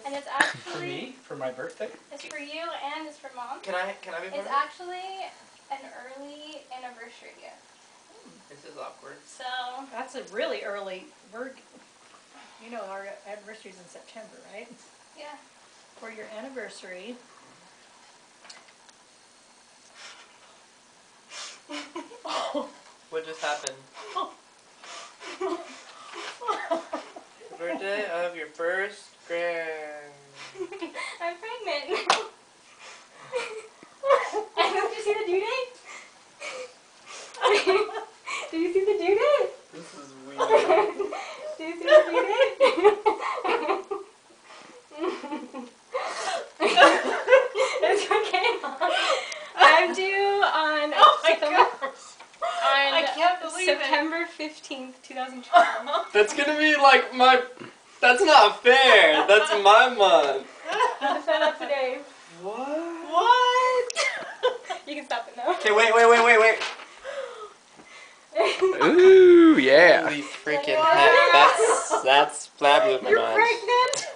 And it's For actually... me? For my birthday? It's for you and it's for Mom. Can I be part of it? It's actually an early anniversary gift. This is awkward. So... That's a really early... You know our anniversary's in September, right? Yeah. For your anniversary... What just happened? Birthday of your first grand. I'm pregnant. Did you see the due date? Did you see the due date? This is weird. Did you see the due date? It's okay, Mom. I'm due on I can't believe September 15th, 2012. That's gonna be like my... That's not fair. That's my month. I found out today. What? You can stop it now. Okay, wait. Ooh, yeah. Holy freaking heck. That's fabulous, my You're mind. pregnant?